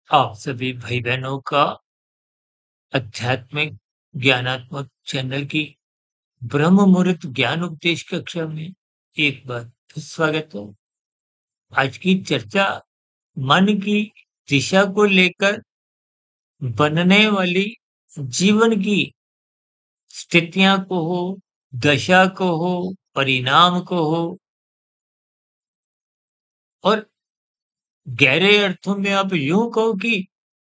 आप सभी भाई बहनों का आध्यात्मिक ज्ञानात्मक चैनल की ब्रह्म मुहूर्त ज्ञान उपदेश कक्षा में एक बार फिर स्वागत है। आज की चर्चा मन की दिशा को लेकर बनने वाली जीवन की स्थितियां को हो, दशा को हो, परिणाम को हो और गहरे अर्थों में आप यूं कहो कि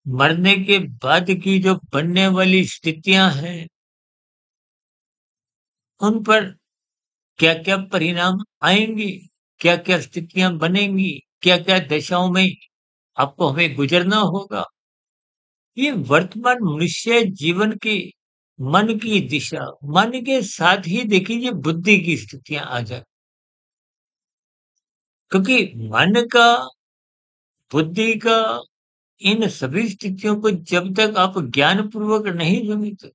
मरने के बाद की जो बनने वाली स्थितियां हैं, उन पर क्या-क्या परिणाम आएँगे, क्या-क्या स्थितियाँ बनेंगी, क्या-क्या दशाओं में आपको हमें गुज़रना होगा। ये वर्तमान मनुष्य जीवन की मन की दिशा, मन के साथ ही देखिए ये बुद्धि की स्थितियाँ आ जाए। क्योंकि मन का, बुद्धि का इन सभी स्थितियों को जब तक आप ज्ञानपूर्वक नहीं समझते,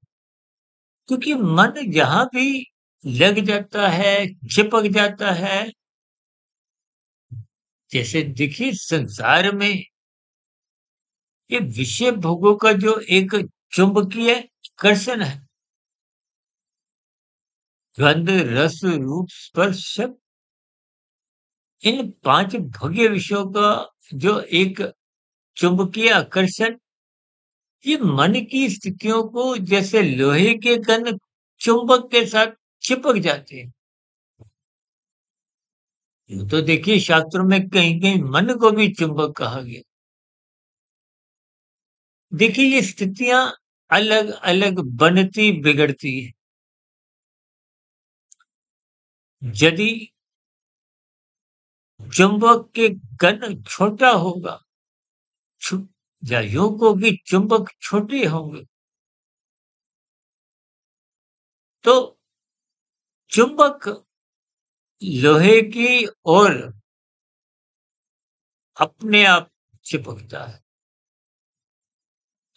क्योंकि मन जहाँ भी लग जाता है, चिपक जाता है, जैसे देखिए संसार में ये विषय भोगों का जो एक चुंबकीय आकर्षण है, गंध, रस, रूप, स्पर्श, शब्द, इन 5 भोग्य विषयों का जो एक चुंबकीय आकर्षण, ये मन की स्थितियों को जैसे लोहे के कण चुंबक के साथ चिपक जाते हैं। यूँ तो देखिए शास्त्रों में कहीं-कहीं मन को भी चुंबक कहा गया। देखिए ये स्थितियाँ अलग-अलग बनती बिगड़ती हैं। यदि चुंबक के कण छोटा होगा, छु या यूँ कहो कि चुंबक छोटे होंगे, तो चुंबक लोहे की ओर अपने आप चिपकता है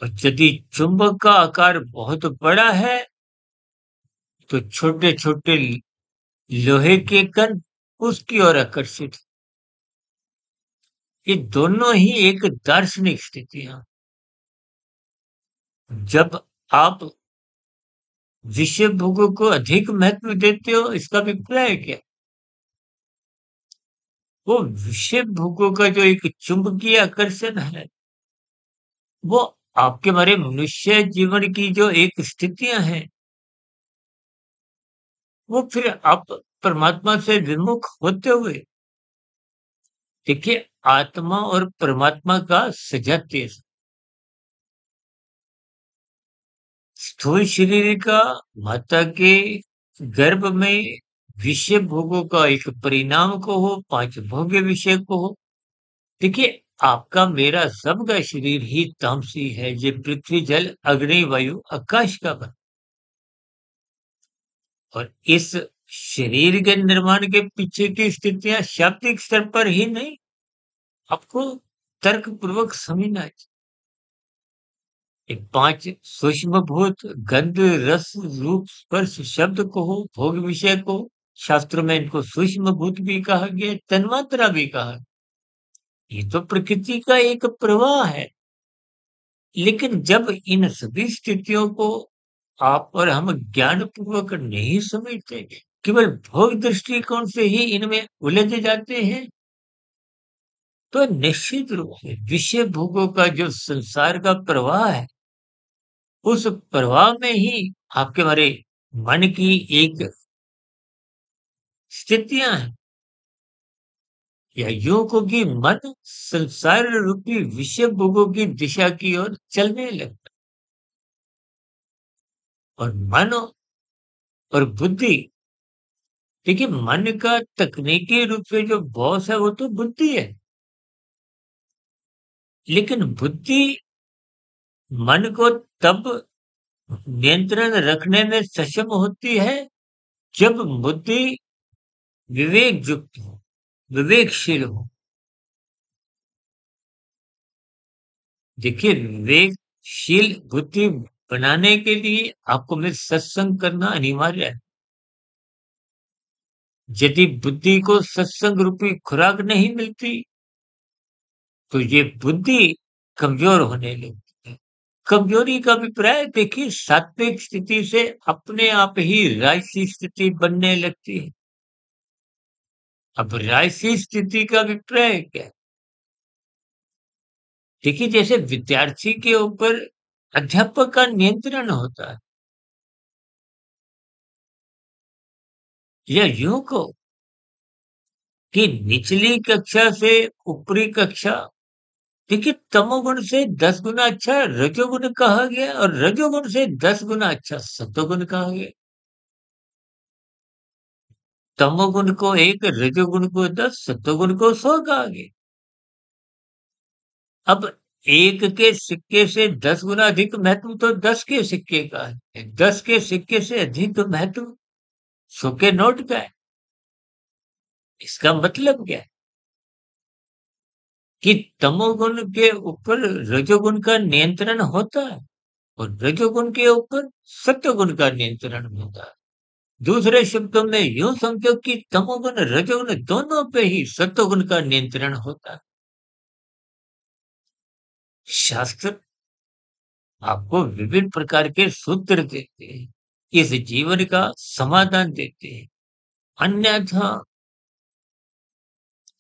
और यदि चुंबक का आकार बहुत बड़ा है, तो छोटे-छोटे लोहे के कण उसकी ओर आकर्षित। ये दोनों ही एक दार्शनिक स्थितियाँ। जब आप विषय भोगों को अधिक महत्व देते हो, इसका अभिप्राय क्या? वो विषय भोगों का जो एक चुंबकीय आकर्षण है, वो आपके हमारे मनुष्य जीवन की जो एक स्थितियाँ हैं, वो फिर आप परमात्मा से विमुख होते हुए देखिए आत्मा और परमात्मा का सजातीय स्थूल शरीर का माता के गर्भ में विषय भोगों का एक परिणाम को हो, 5 भोग्य विषय को हो, देखिए, आपका मेरा सबका शरीर ही तामसी है। ये पृथ्वी, जल, अग्नि, वायु, आकाश का बना और इस शरीर के निर्माण के पीछे की स्थितियाँ शाब्दिक स्तर पर ही नहीं, आपको तर्कपूर्वक समझना है। ये 5 सूक्ष्म भूत गंध, रस, रूप, स्पर्श, शब्द को हो, भोग विषय को, शास्त्रों में इनको सूक्ष्म भूत भी कहा गया है, तन्मात्रा भी कहा है। ये तो प्रकृति का एक प्रवाह है। लेकिन जब इन सभी स्थितियों को आप और हम ज्ञानपूर्वक नहीं समझते, केवल भोग दृष्टिकोण से ही इनमें उलझ जाते हैं, तो निश्चित रूप से विषय भोगों का जो संसार का प्रवाह है, उस प्रवाह में ही आपके हमारे मन की एक स्थितियाँ हैं या यूँ कहो कि मन संसार रूपी विषय भोगों की दिशा की ओर चलने लगता है और मन और बुद्धि देखिए मन का तकनीकी रूप से जो बॉस है वो तो बुद्धि है। लेकिन बुद्धि मन को तब नियंत्रण रखने में सक्षम होती है जब बुद्धि विवेक युक्त हो, विवेकशील हो। देखिए विवेकशील बुद्धि बनाने के लिए आपको में सत्संग करना अनिवार्य है। यदि बुद्धि को सत्संग रूपी खुराक नहीं मिलती, तो ये बुद्धि कमजोर होने लगती है। कमजोरी का अभिप्राय देखिए सात्विक स्थिति से अपने आप ही राजसी स्थिति बनने लगती है। अब राजसी स्थिति का अभिप्राय क्या है? देखिए जैसे विद्यार्थी के ऊपर अध्यापक का नियंत्रण होता है, या यूं कहो कि निचली कक्षा से ऊपरी कक्षा, देखिए तमोगुण से 10 गुना अच्छा रजोगुण कहा गया और रजोगुण से 10 गुना अच्छा सत्वगुण कहा गया। तमोगुण को 1, रजोगुण को 10, सत्वगुण को 100 कहा गया। अब 1 के सिक्के से 10 गुना अधिक महत्व तो 10 के सिक्के का है। 10 के सिक्के से अधिक महत्व 100 के नोट का है। इसका मतलब क्या है कि तमोगुण के ऊपर रजोगुण का नियंत्रण होता है और रजोगुण के ऊपर सत्वगुण का नियंत्रण होता है। दूसरे शब्दों में यूं समझो कि तमोगुण रजोगुण दोनों पे ही सत्वगुण का नियंत्रण होता है। शास्त्र आपको विभिन्न प्रकार के सूत्र देते हैं, इस जीवन का समाधान देते हैं। अन्यथा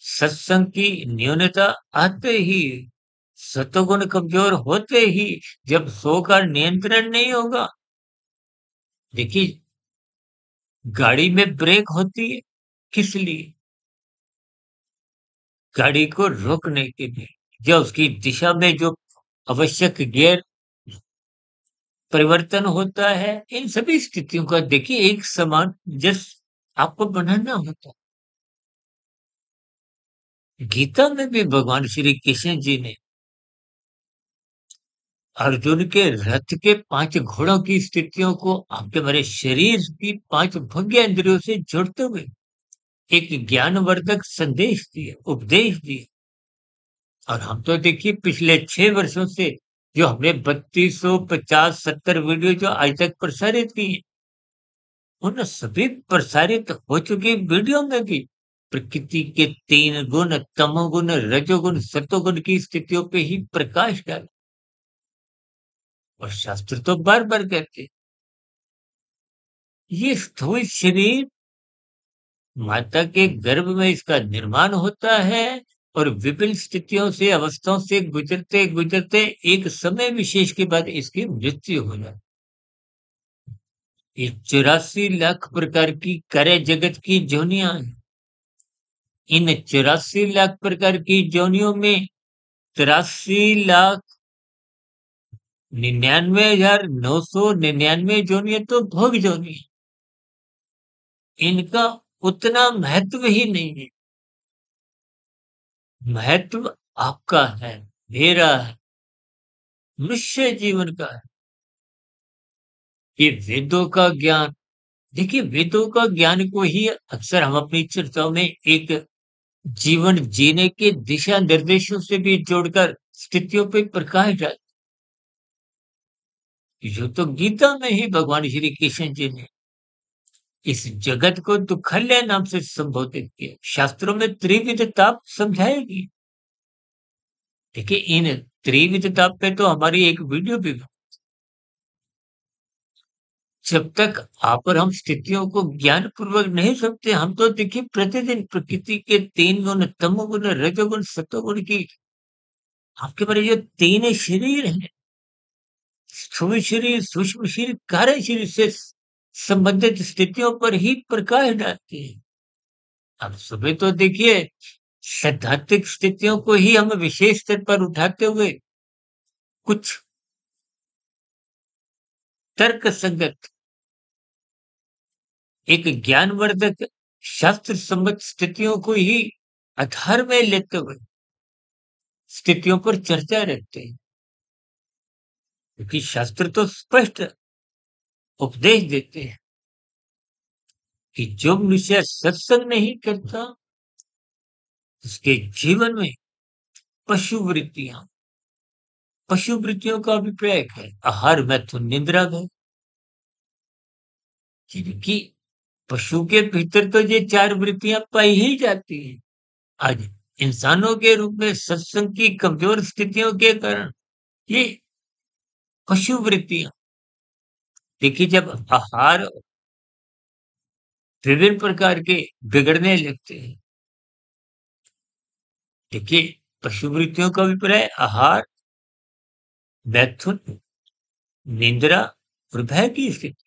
सत्संग की न्यूनता आते ही, सत्वगुण कमजोर होते ही, जब 100 का नियंत्रण नहीं होगा, देखिए गाड़ी में ब्रेक होती है किस लिए? गाड़ी को रोकने के लिए, या उसकी दिशा में जो आवश्यक गियर परिवर्तन होता है, इन सभी स्थितियों का देखिए एक समान जस आपको बनाना होता है। गीता में भी भगवान श्री कृष्ण जी ने अर्जुन के रथ के 5 घोड़ों की स्थितियों को आपके हमारे शरीर की 5 भोग्य इंद्रियों से जोड़ते हुए एक ज्ञानवर्धक संदेश दिए, उपदेश दिए। और हम तो देखिए पिछले 6 वर्षों से जो हमने 3250-70 वीडियो जो आज तक प्रसारित की हैं, उन सभी प्रसारित हो चुकी वीडियो में भी प्रकृति के 3 गुण तमोगुण, रजोगुण, सतोगुण की स्थितियों पे ही प्रकाश डाला। और शास्त्र तो बार-बार कहते हैं, ये स्थूल शरीर माता के गर्भ में इसका निर्माण होता है और विभिन्न स्थितियों से, अवस्थाओं से गुजरते-गुजरते एक समय विशेष के बाद इसकी मृत्यु हो जाती है। ये 84 लाख प्रकार की कार्य जगत की योनियां हैं। इन 84 लाख प्रकार की योनियों में 83,99,999 योनियां तो भोग योनि है। इनका उतना महत्व ही नहीं है। महत्व आपका है, मेरा है, मनुष्य जीवन का है। ये वेदों का ज्ञान, देखिए वेदों का ज्ञान को ही अक्सर हम अपनी चर्चाओं में एक जीवन जीने के दिशा निर्देशों से भी जोड़कर स्थितियों पे प्रकाश डालते। जो तो गीता में ही भगवान श्री कृष्ण जी ने इस जगत को दुखल्य नाम से संबोधित किया। शास्त्रों में त्रिविध ताप समझाएगी। देखिए इन त्रिविध ताप पे तो हमारी एक वीडियो भी, जब तक आप और हम स्थितियों को ज्ञान पूर्वक नहीं समझते, हम तो देखिए प्रतिदिन प्रकृति के 3 गुण तमोगुण, रजोगुण, सतोगुण की आपके हमारे जो 3 शरीर हैं, स्थूल शरीर, सूक्ष्म शरीर, कार्य शरीर से संबंधित स्थितियों पर ही प्रकाश डालती है। अब सुबह तो देखिए सैद्धांतिक स्थितियों को ही हम विशेष स्तर पर उठाते हुए कुछ तर्क संगत, एक ज्ञानवर्धक, शास्त्र सम्मत स्थितियों को ही आधार में लेते हुए स्थितियों पर चर्चा रखते हैं। क्योंकि शास्त्र तो स्पष्ट उपदेश देते हैं कि जो मनुष्य सत्संग नहीं करता, उसके जीवन में पशु वृत्तियां, पशु वृत्तियों का अभिप्राय है आहार, मैथुन, निद्रा भय। क्योंकि पशु के भीतर तो ये 4 वृत्तियां पाई ही जाती हैं। आज इंसानों के रूप में सत्संग की कमजोर स्थितियों के कारण ये पशु वृत्तियां, देखिए जब आहार विभिन्न प्रकार के बिगड़ने लगते हैं, देखिए पशु वृत्तियों का अभिप्राय आहार, मैथुन, निंद्रा और भय की स्थिति,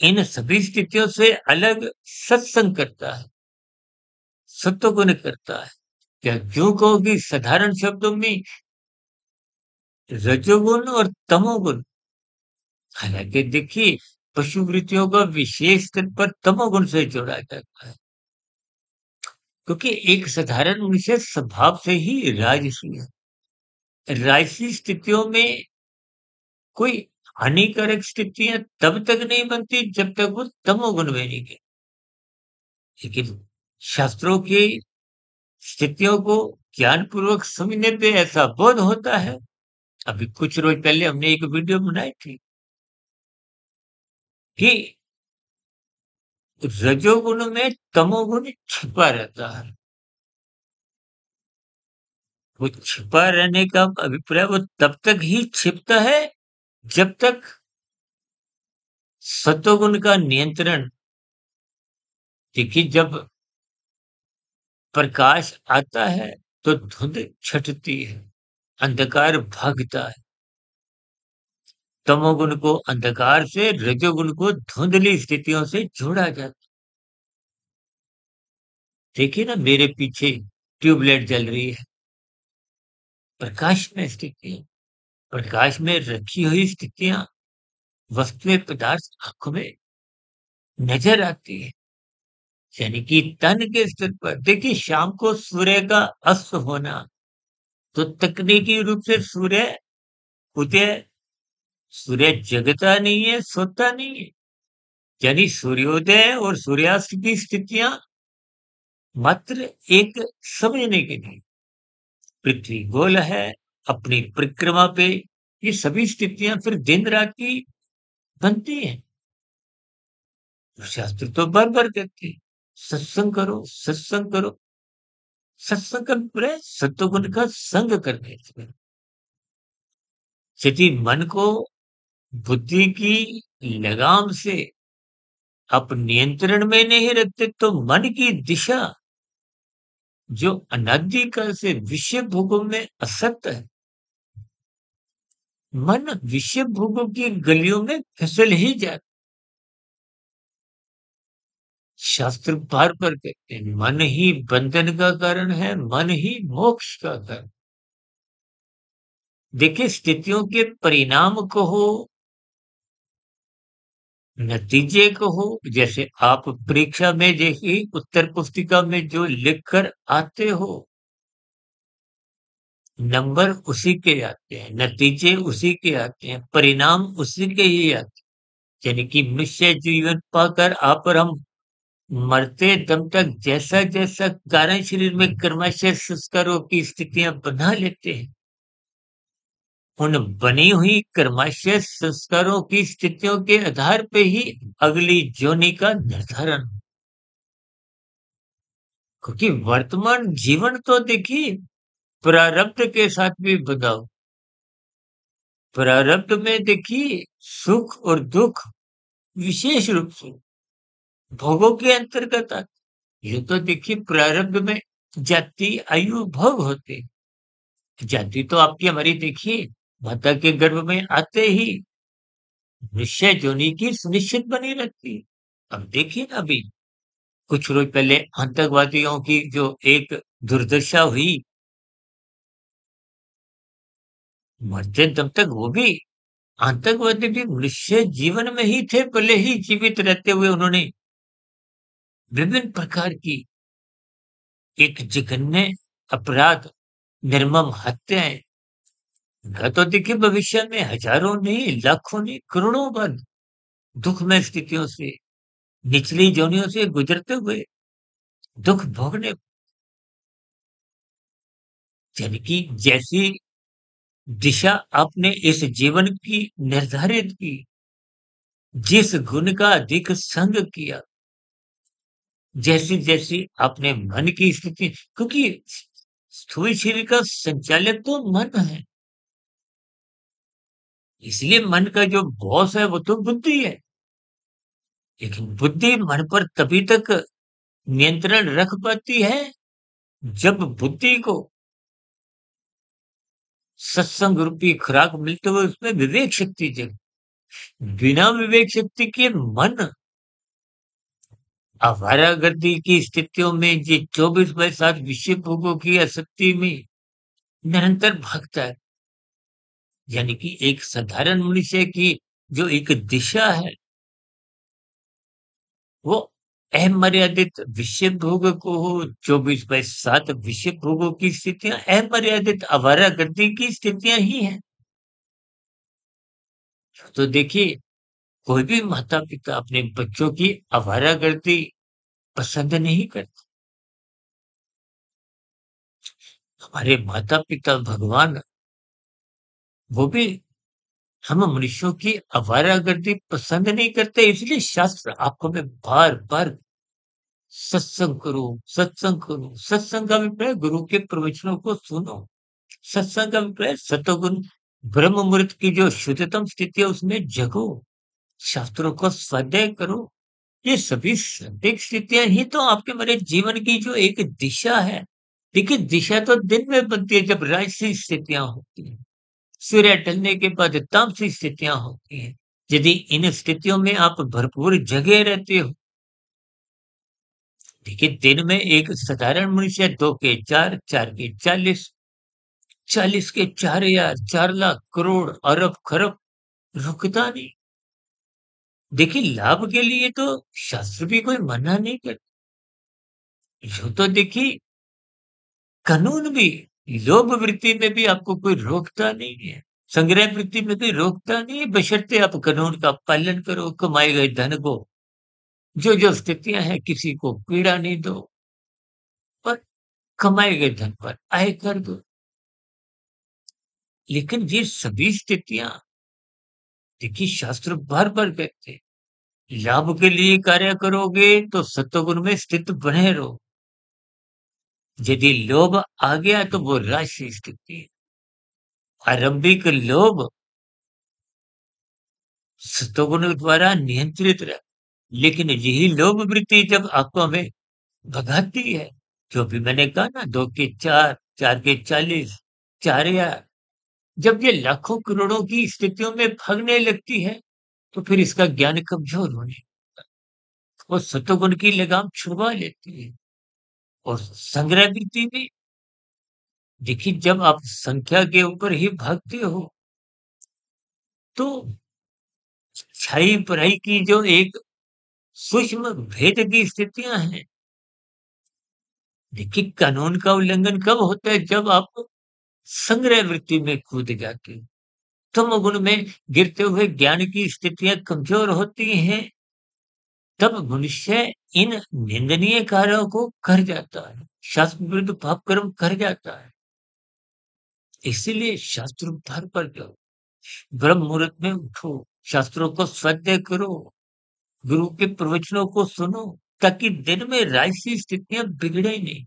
इन सभी स्थितियों से अलग सत्संग करता है, सत्वगुण करता है। क्या क्यों कहो कि साधारण शब्दों में रजोगुण और तमोगुण, हालांकि देखिए पशु वृत्तियों का विशेष स्तर पर तमोगुण से जोड़ा जाता है, क्योंकि एक साधारण मनुष्य स्वभाव से ही राजसी है। राजसी स्थितियों में कोई हानिकारक स्थितियां तब तक नहीं बनती जब तक वो तमोगुण में नहीं गए। लेकिन शास्त्रों की स्थितियों को ज्ञानपूर्वक समझने पे ऐसा बोध होता है। अभी कुछ रोज पहले हमने एक वीडियो बनाई थी कि रजोगुण में तमोगुण छिपा रहता है। वो छिपा रहने का अभिप्राय वो तब तक ही छिपता है जब तक सत्वगुण का नियंत्रण, देखिए जब प्रकाश आता है तो धुंध छटती है, अंधकार भागता है। तमोगुण को अंधकार से, रजोगुण को धुंधली स्थितियों से जोड़ा जाता। देखिए ना मेरे पीछे ट्यूबलाइट जल रही है, प्रकाश में स्थिति है। प्रकाश में रखी हुई स्थितियां, वस्तुएं, पदार्थ आंखों में नजर आती है, यानी कि तन के स्तर पर। देखिए शाम को सूर्य का अस्त होना, तो तकनीकी रूप से सूर्य उदय, सूर्य जगता नहीं है, सोता नहीं है। यानी सूर्योदय और सूर्यास्त की स्थितियां मात्र एक समझने के लिए, पृथ्वी गोल है अपनी परिक्रमा पे, ये सभी स्थितियां फिर दिन रात की बनती हैं। शास्त्र तो बार-बार कहते हैं, सत्संग करो, सत्संग करो। सत्संग का अभिप्राय सत्वगुण का संग करने से। यदि मन को बुद्धि की लगाम से आप नियंत्रण में नहीं रखते तो मन की दिशा, जो अनादिकाल से विषय भोगों में असक्त है, मन विषय भोगों की गलियों में फिसल ही जाता। शास्त्र बार बार कहते हैं मन ही बंधन का कारण है, मन ही मोक्ष का कारण। देखिए स्थितियों के परिणाम को हो, नतीजे को हो, जैसे आप परीक्षा में देखिए उत्तर पुस्तिका में जो लिख कर आते हो, नंबर उसी के आते हैं, नतीजे उसी के आते हैं, परिणाम उसी के ही आते हैं। यानी कि मनुष्य जीवन पाकर आप और हम मरते दम तक जैसा जैसा कारण शरीर में कर्माशय संस्कारों की स्थितियां बना लेते हैं, उन बनी हुई कर्माशय संस्कारों की स्थितियों के आधार पे ही अगली जोनी का निर्धारण। क्योंकि वर्तमान जीवन तो देखिए प्रारब्ध के साथ भी बंधा हो। प्रारब्ध में देखिए सुख और दुख विशेष रूप से भोगों के अंतर्गत आते। ये तो देखिए प्रारब्ध में जाति, आयु, भोग होते। जाति तो आपकी हमारी देखिए माता के गर्भ में आते ही निश्चय जोनी की सुनिश्चित बनी रहती है। अब देखिए ना अभी कुछ रोज पहले आतंकवादियों की जो एक दुर्दशा हुई, मरते दम तक वो भी आतंकवादी भी मनुष्य जीवन में ही थे, भले ही जीवित रहते हुए उन्होंने विभिन्न प्रकार की एक जघन्य अपराध, निर्मम हत्याएं, का तो देखिए भविष्य में हजारों नहीं, लाखों नहीं, करोड़ों बार दुखमय स्थितियों से, निचली जोनियों से गुजरते हुए दुख भोगने, यानी कि जैसी दिशा आपने इस जीवन की निर्धारित की, जिस गुण का अधिक संग किया, जैसी-जैसी अपने मन की स्थिति, क्योंकि स्थूल शरीर का संचालक तो मन है, इसलिए मन का जो बॉस है वो तो बुद्धि है। लेकिन बुद्धि मन पर तभी तक नियंत्रण रख पाती है जब बुद्धि को सत्संग रूपी खुराक मिलते हुए उसमें विवेक शक्ति जगे। बिना विवेक शक्ति के मन आवारागर्दी की स्थितियों में ये 24/7 विषय भोगों की आसक्ति में निरंतर भागता है। यानी कि एक साधारण मनुष्य की जो एक दिशा है, वो अमर्यादित विषय भोग को हो, 24/7 विषय भोगों की स्थितियाँ अमर्यादित आवारागर्दी की स्थितियाँ ही हैं। तो देखिए, कोई भी माता-पिता अपने बच्चों की आवारागर्दी पसंद नहीं करते। हमारे माता-पिता भगवान, वो भी हम मनुष्यों की आवारागर्दी पसंद नहीं करते, इसलिए शास्त्र आपको में बार-बार सत्संग करो, सत्संग करो। सत्संग का अभिप्राय गुरु के प्रवचनों को सुनो। सत्संग का अभिप्राय सतोगुण ब्रह्म मुहूर्त की जो शुद्धतम स्थिति है उसमें जगो। शास्त्रों को स्वाध्याय करो। ये सभी सात्विक स्थितियाँ ही तो आपके मेरे जीवन की जो एक दिशा है। देखिए, दिशा तो दिन में बनती है जब राजसी स्थितियाँ होती हैं। सूर्य ढलने के बाद तामसी स्थितियाँ होती हैं। यदि इन स्थितियों में आप भरपूर जगे रहते हो, देखिए दिन में एक साधारण मनुष्य 2 के 4, 4 के 40, 40 के 4,000, 4 लाख, करोड़, अरब, खरब रुकता नहीं। देखिए, लाभ के लिए तो शास्त्र भी कोई मना नहीं करता। यूँ तो देखिए, कानून भी लोभ वृत्ति में भी आपको कोई रोकता नहीं है। संग्रह वृत्ति में कोई रोकता नहीं है, बशर्ते आप कानून का पालन करो, कमाए गए धन को जो स्थितियाँ हैं किसी को पीड़ा नहीं दो, पर कमाए गए धन पर आयकर दो। लेकिन ये सभी स्थितियाँ, देखिए शास्त्र बार-बार कहते हैं, लाभ के लिए कार्य करोगे तो सत्वगुण में स्थित बने रहो। यदि लोभ आ गया तो वो राशि स्थिति है। आरंभिक लोभ सत्वगुण द्वारा नियंत्रित रहे। लेकिन यही लोभ वृत्ति जब आपको हमें भगाती है, जो भी मैंने कहा ना, 2 के 4, 4 के 40, 4,000, जब ये लाखों करोड़ों की स्थितियों में भागने लगती है, तो फिर इसका ज्ञान कमज़ोर होने, वो सत्वगुण की लगाम छुड़वा लेती है। और संग्रह वृत्ति में देखिए, जब आप संख्या के ऊपर ही भागते हो, तो अच्छाई-बुराई की जो एक सूक्ष्म भेद की स्थितियाँ हैं, देखिए कानून का उल्लंघन कब होता है? जब आप संग्रह वृत्ति में कूद जाते हो। तमोगुण में गिरते हुए ज्ञान की स्थितियाँ कमज़ोर होती हैं, तब मनुष्य इन निंदनीय कार्यों को कर जाता है, शास्त्र विरुद्ध पाप कर्म कर जाता है। इसीलिए शास्त्र उद्धार पर जाओ, ब्रह्म मुहूर्त में उठो, शास्त्रों को स्वाध्याय करो, गुरु के प्रवचनों को सुनो, ताकि दिन में राजसी स्थितियाँ बिगड़े नहीं।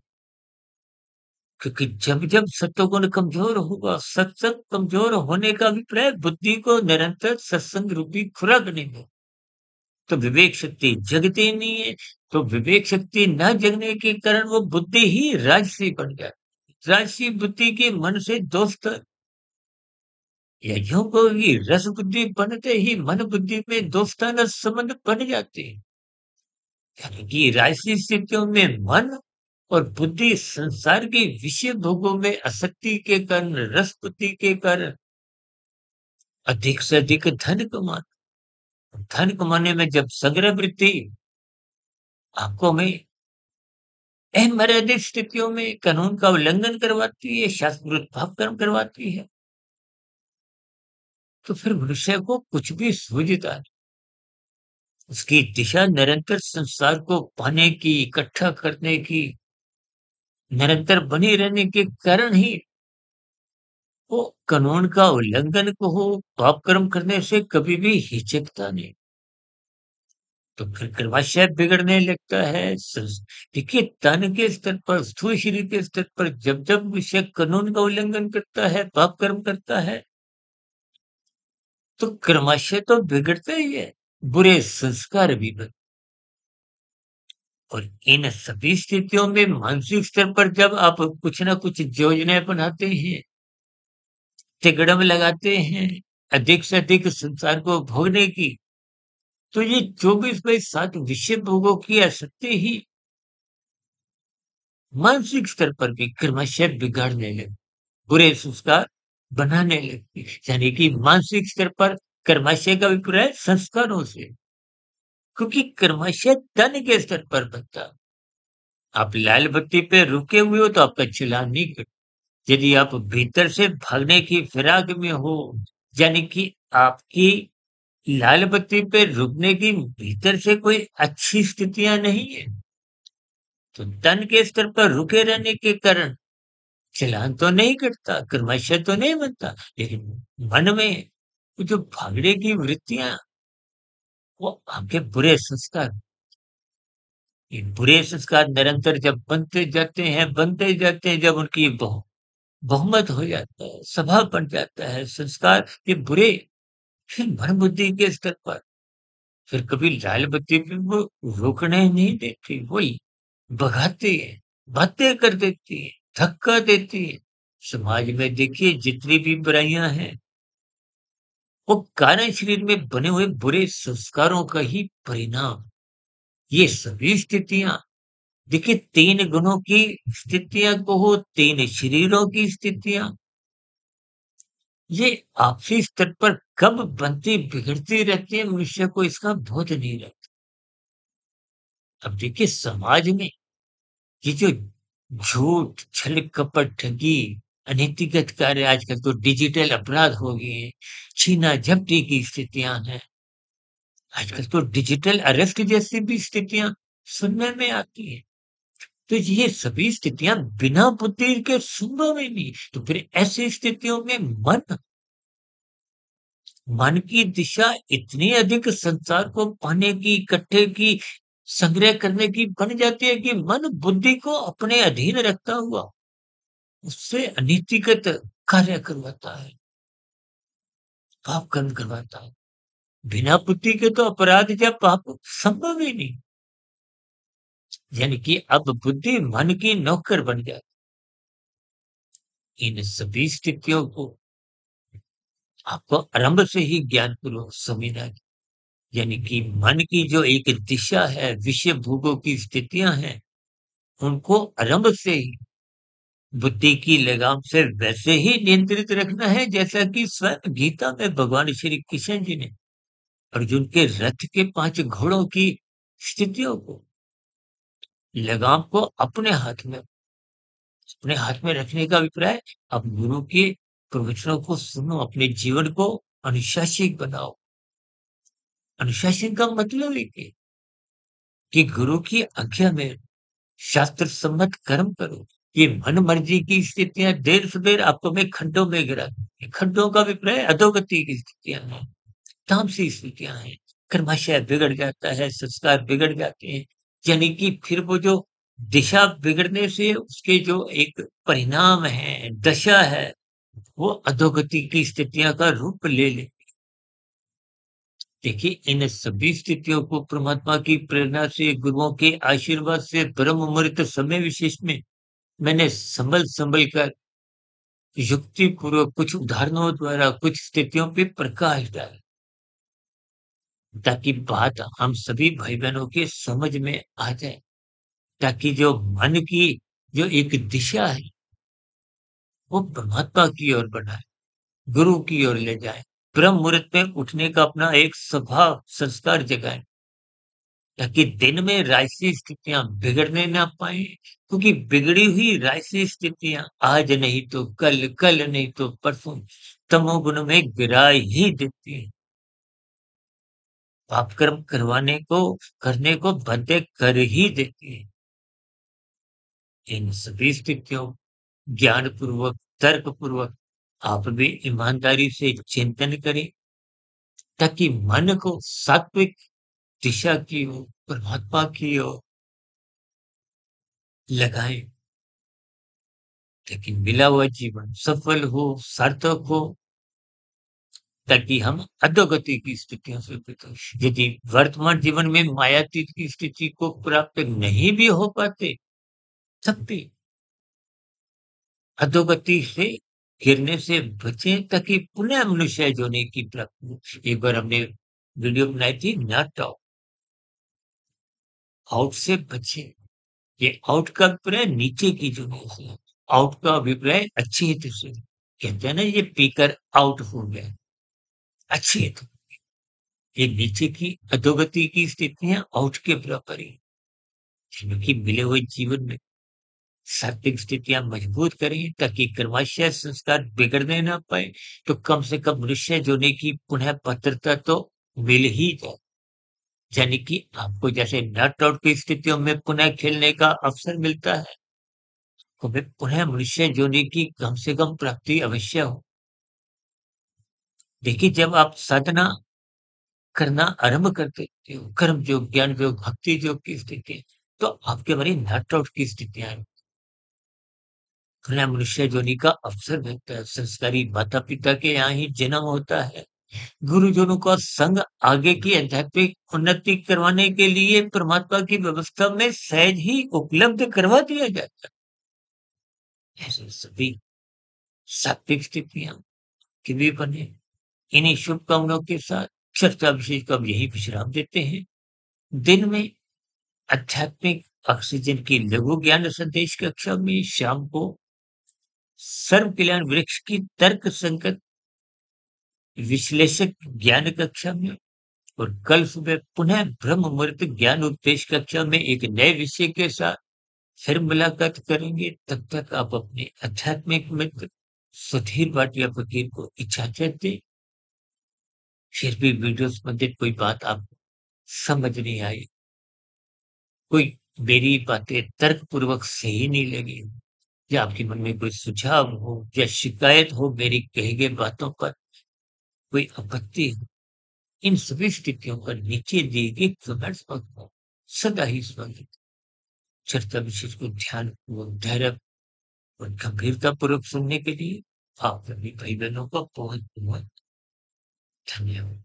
क्योंकि जब-जब सत्वगुण कमज़ोर होगा, सत्संग कमज़ोर होने का अभिप्राय बुद्धि को निरंतर सत्संग रूपी खुराक नहीं दो, तो विवेक शक्ति जगती नहीं है। तो विवेक शक्ति न जगने के कारण वो बुद्धि ही राजसी बन जाती। राजसी बुद्धि के मन से दोस्त, या यूँ कहो कि रस बुद्धि बनते ही मन बुद्धि में दोस्ताना संबंध बन जाते हैं। यानी कि राजसी स्थितियों में मन और बुद्धि संसार के विषय भोगों में आसक्ति के कारण, रस बुद्धि के कारण अधिक से अधिक धन कमाने में जब संग्रह वृत्ति आपको में अमर्यादित स्थितियों में कानून का उल्लंघन करवाती है, शास्त्र विरुद्ध पाप कर्म करवाती है, तो फिर मनुष्य को कुछ भी सूझता नहीं। उसकी दिशा निरंतर संसार को पाने की, इकट्ठा करने की, निरंतर बनी रहने के कारण ही वो कानून का उल्लंघन को हो, पाप कर्म करने से कभी भी हिचकता नहीं। तो फिर गर्भाशय बिगड़ने लगता है। देखिए, तन के स्तर पर, स्थूल शरीर के स्तर पर जब जब विषय कानून का उल्लंघन करता है, पाप कर्म करता है, तो कर्माशय तो बिगड़ता ही है, बुरे संस्कार भी बन। और इन सभी स्थितियों में मानसिक स्तर पर जब आप कुछ ना कुछ योजनाएं बनाते हैं, तिकड़म लगाते हैं अधिक से अधिक संसार को भोगने की, तो ये 24/7 विषय भोगों की आसक्ति ही मानसिक स्तर पर भी क्रमशः बिगाड़ने लगी, बुरे संस्कार बनाने लगी। यानी कि मानसिक स्तर पर कर्माशय का अभिप्राय संस्कारों से, क्योंकि कर्माशय तन के स्तर पर बनता है। आप लाल बत्ती पे रुके हुए हो तो आपका चालान नहीं कट। यदि आप भीतर से भागने की फिराक में हो, यानी कि आपकी लाल बत्ती पे रुकने की भीतर से कोई अच्छी स्थितियां नहीं है, तो तन के स्तर पर रुके रहने के कारण चालान तो नहीं कटता, क्रमशः तो नहीं बनता, लेकिन मन में वो जो भागने की वृत्तियां, वो आपके बुरे संस्कार, ये बुरे संस्कार निरंतर जब बनते जाते हैं, जब उनकी बहुमत हो जाता है, स्वभाव बन जाता है, संस्कार ये बुरे, फिर मन बुद्धि के स्तर पर, फिर कभी लाल बत्ती पे वो रुकने नहीं देती, वही भगाती है, बातें कर देती है, धक्का देती है। समाज में देखिए जितनी भी बुराइयां हैं, वो कारण शरीर में बने हुए बुरे संस्कारों का ही परिणाम। ये सभी स्थितियां, देखिए 3 गुणों की स्थितियां को हो, 3 शरीरों की स्थितियां, ये आपसी स्तर पर कब बनती बिगड़ती रहती है, मनुष्य को इसका बोध नहीं रहता। अब देखिए समाज में ये जो झूठ, छल, कपट, ठगी, अनैतिक कार्य, आजकल तो डिजिटल अपराध हो गए हैं, छीना-झपटी की स्थितियां हैं, आजकल तो डिजिटल अरेस्ट जैसी भी स्थितियां सुनने में आती हैं। तो ये सभी स्थितियां बिना बुद्धि के संभव ही नहीं। तो फिर ऐसी स्थितियों में मन की दिशा इतनी अधिक संसार को पाने की, इकट्ठे की, संग्रह करने की बन जाती है कि मन बुद्धि को अपने अधीन रखता हुआ उससे अनीतिगत कार्य करवाता है, पाप कर्म करवाता है। बिना बुद्धि के तो अपराध या पाप संभव ही नहीं। यानी कि अब बुद्धि मन की नौकर बन जाती। इन सभी स्थितियों को आपको आरंभ से ही ज्ञानपूर्वक समझना है। यानी कि मन की जो एक दिशा है, विषय भोगों की स्थितियां हैं, उनको आरंभ से ही बुद्धि की लगाम से वैसे ही नियंत्रित रखना है, जैसा कि स्वयं गीता में भगवान श्री कृष्ण जी ने अर्जुन के रथ के 5 घोड़ों की स्थितियों को, लगाम को अपने हाथ में रखने का अभिप्राय, अब गुरु के प्रवचनों को सुनो, अपने जीवन को अनुशासित बनाओ। अनुशासन का मतलब है कि गुरु की आज्ञा में शास्त्र सम्मत कर्म करो। ये मन मर्जी की स्थितियां देर सवेर आपको में खड्डों में गिरा देती हैं। खड्डों का अभिप्राय अधोगति की स्थितियां हैं, तामसी स्थितियां हैं, कर्माशय बिगड़ जाता है, संस्कार बिगड़ जाते हैं। यानी कि फिर वो जो दिशा बिगड़ने से उसके जो एक परिणाम है, दशा है, वो अधोगति की स्थितियां का रूप ले ले। देखिए, इन सभी स्थितियों को परमात्मा की प्रेरणा से, गुरुओं के आशीर्वाद से, ब्रह्म मुहूर्त समय विशेष में मैंने संभल कर युक्ति पूर्वक कुछ उदाहरणों द्वारा कुछ स्थितियों पे प्रकाश डाला, ताकि बात हम सभी भाई बहनों के समझ में आ जाए, ताकि जो मन की जो एक दिशा है, वो परमात्मा की ओर बढ़ाए, गुरु की ओर ले जाए, ब्रह्म मुहूर्त में उठने का अपना एक स्वभाव संस्कार जगाए, ताकि दिन में राजसी स्थितियां बिगड़ने ना पाए, क्योंकि बिगड़ी हुई राजसी स्थितियां आज नहीं तो कल, कल नहीं तो परसों तमोगुण में गिरा ही देती है, पाप कर्म करने को बाध्य कर ही देती है। इन सभी स्थितियों ज्ञान पूर्वक, तर्क पूर्वक आप भी ईमानदारी से चिंतन करें, ताकि मन को सात्विक दिशा की ओर, परमात्मा की ओर लगाएं, ताकि मिला हुआ जीवन सफल हो, सार्थक हो, ताकि हम अधोगति की स्थितियों से बचें। यदि वर्तमान जीवन में मायातीत की स्थिति को प्राप्त नहीं भी हो पाते, तब भी अधोगति से गिरने से बचें, ताकि पुनः मनुष्य होने की प्राप्ति हो। एक बार हमने वीडियो बनाई थी, नॉट आउट, आउट से बचें। ये आउट का अभिप्राय नीचे की दुनिया से है। आउट का अभिप्राय अच्छी हित से। कहते हैं ना, ये पीकर आउट हो गया, अच्छी हित। ये नीचे की अधोगति की स्थितियां आउट के बराबर ही, जिनकी मिले हुए जीवन में सात्विक स्थितियां मजबूत करें, ताकि कर्माशय संस्कार बिगड़ने ना पाए, तो कम से कम मनुष्य जोने की पुनः पात्रता तो मिल ही जाए। यानी कि आपको जैसे नॉट आउट की स्थितियों में पुनः खेलने का अवसर मिलता है, तो हमें पुनः मनुष्य जोने की कम से कम प्राप्ति अवश्य हो। देखिए, जब आप साधना करना आरंभ कर देते हो, कर्म योग, ज्ञान योग, भक्ति योग की स्थिति, तो आपके हमारी नॉट आउट की स्थितियां आएं। पुनः मनुष्य जोनी का अवसर मिलता है। संस्कारी माता पिता के यहाँ ही जन्म होता है। गुरुजनों का संग आगे की आध्यात्मिक उन्नति करवाने के लिए परमात्मा की व्यवस्था में सहज ही उपलब्ध करवा दिया जाता है। ऐसे सभी सात्विक स्थितियां कि भी बने। इन्हीं शुभकामनाओं के साथ चर्चा विशेष को अब यही विश्राम देते हैं। दिन में आध्यात्मिक ऑक्सीजन की लघु ज्ञान संदेश कक्षा में, शाम को सर्व कल्याण वृक्ष की तर्क संगत विश्लेषक ज्ञान कक्षा में, और कल सुबह पुनः ब्रह्म मुहूर्त ज्ञान उपदेश कक्षा में एक नए विषय के साथ फिर मुलाकात करेंगे। तब तक आप अपने आध्यात्मिक मित्र सुधीर भाटिया फकीर को इजाजत दें। फिर भी वीडियो संबंधित कोई बात आपको समझ नहीं आई, कोई मेरी बातें तर्कपूर्वक सही नहीं लगी, या आपके मन में कोई सुझाव हो या शिकायत हो मेरी कही गई बातों पर, कोई आपत्ति हो, इन सभी स्थितियों पर नीचे दिए गए कमेंट्स बॉक्स सदा ही स्वागत। चर्चा विशेष को ध्यान पूर्वक, धैर्य और गंभीरता पूर्वक सुनने के लिए आप सभी भाई बहनों का बहुत बहुत धन्यवाद।